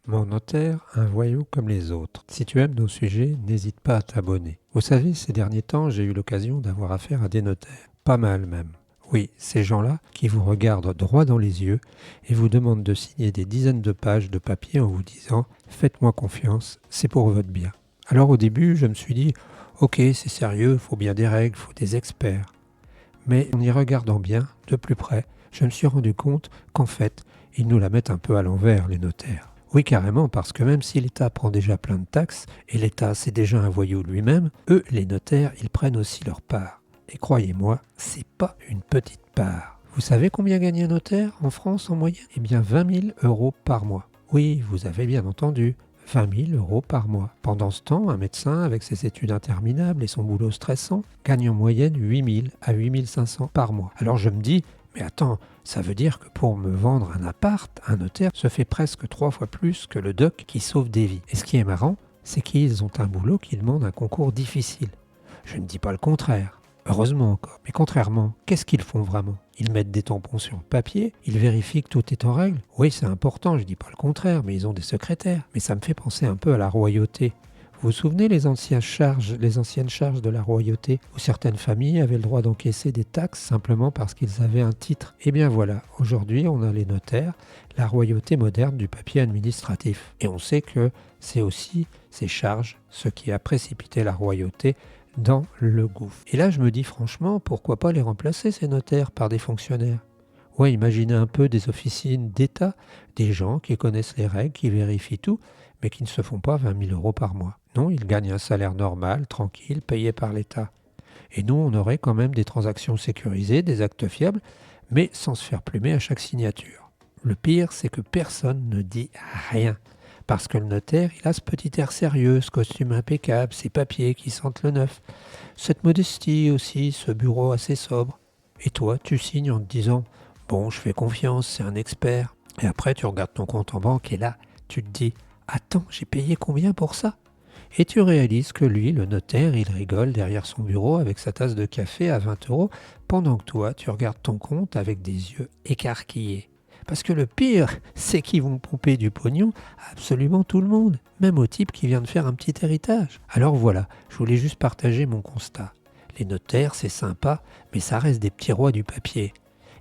Mon notaire, un voyou comme les autres. Si tu aimes nos sujets, n'hésite pas à t'abonner. Vous savez, ces derniers temps, j'ai eu l'occasion d'avoir affaire à des notaires. Pas mal même. Oui, ces gens-là qui vous regardent droit dans les yeux et vous demandent de signer des dizaines de pages de papier en vous disant « Faites-moi confiance, c'est pour votre bien ». Alors au début, je me suis dit « Ok, c'est sérieux, faut bien des règles, faut des experts ». Mais en y regardant bien, de plus près, je me suis rendu compte qu'en fait, ils nous la mettent un peu à l'envers, les notaires. Oui, carrément, parce que même si l'État prend déjà plein de taxes, et l'État c'est déjà un voyou lui-même, eux, les notaires, ils prennent aussi leur part. Et croyez-moi, c'est pas une petite part. Vous savez combien gagne un notaire en France en moyenne? Eh bien 20 000 euros par mois. Oui, vous avez bien entendu, 20 000 euros par mois. Pendant ce temps, un médecin, avec ses études interminables et son boulot stressant, gagne en moyenne 8 000 à 8 500 par mois. Alors je me dis, mais attends, ça veut dire que pour me vendre un appart, un notaire se fait presque 3 fois plus que le doc qui sauve des vies. Et ce qui est marrant, c'est qu'ils ont un boulot qui demande un concours difficile. Je ne dis pas le contraire. Heureusement encore. Mais contrairement, qu'est-ce qu'ils font vraiment? Ils mettent des tampons sur le papier, ils vérifient que tout est en règle. Oui, c'est important, je ne dis pas le contraire, mais ils ont des secrétaires. Mais ça me fait penser un peu à la royauté. Vous vous souvenez les anciennes charges de la royauté, où certaines familles avaient le droit d'encaisser des taxes simplement parce qu'ils avaient un titre? Eh bien voilà, aujourd'hui on a les notaires, la royauté moderne du papier administratif. Et on sait que c'est aussi ces charges ce qui a précipité la royauté dans le gouffre. Et là je me dis franchement, pourquoi pas les remplacer ces notaires par des fonctionnaires? Ouais, imaginez un peu des officines d'État, des gens qui connaissent les règles, qui vérifient tout, mais qui ne se font pas 20 000 euros par mois. Non, ils gagnent un salaire normal, tranquille, payé par l'État. Et nous, on aurait quand même des transactions sécurisées, des actes fiables, mais sans se faire plumer à chaque signature. Le pire, c'est que personne ne dit rien. Parce que le notaire, il a ce petit air sérieux, ce costume impeccable, ces papiers qui sentent le neuf. Cette modestie aussi, ce bureau assez sobre. Et toi, tu signes en te disant « Bon, je fais confiance, c'est un expert ». Et après, tu regardes ton compte en banque et là, tu te dis « Attends, j'ai payé combien pour ça ?» Et tu réalises que lui, le notaire, il rigole derrière son bureau avec sa tasse de café à 20 euros, pendant que toi, tu regardes ton compte avec des yeux écarquillés. Parce que le pire, c'est qu'ils vont pomper du pognon à absolument tout le monde, même au type qui vient de faire un petit héritage. Alors voilà, je voulais juste partager mon constat. Les notaires, c'est sympa, mais ça reste des petits rois du papier.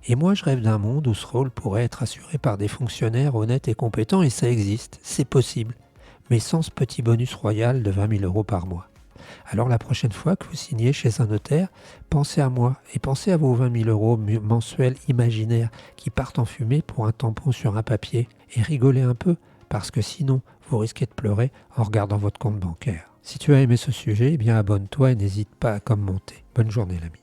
Et moi, je rêve d'un monde où ce rôle pourrait être assuré par des fonctionnaires honnêtes et compétents, et ça existe, c'est possible, mais sans ce petit bonus royal de 20 000 euros par mois. Alors la prochaine fois que vous signez chez un notaire, pensez à moi et pensez à vos 20 000 euros mensuels imaginaires qui partent en fumée pour un tampon sur un papier, et rigolez un peu, parce que sinon, vous risquez de pleurer en regardant votre compte bancaire. Si tu as aimé ce sujet, eh bien abonne-toi et n'hésite pas à commenter. Bonne journée l'ami.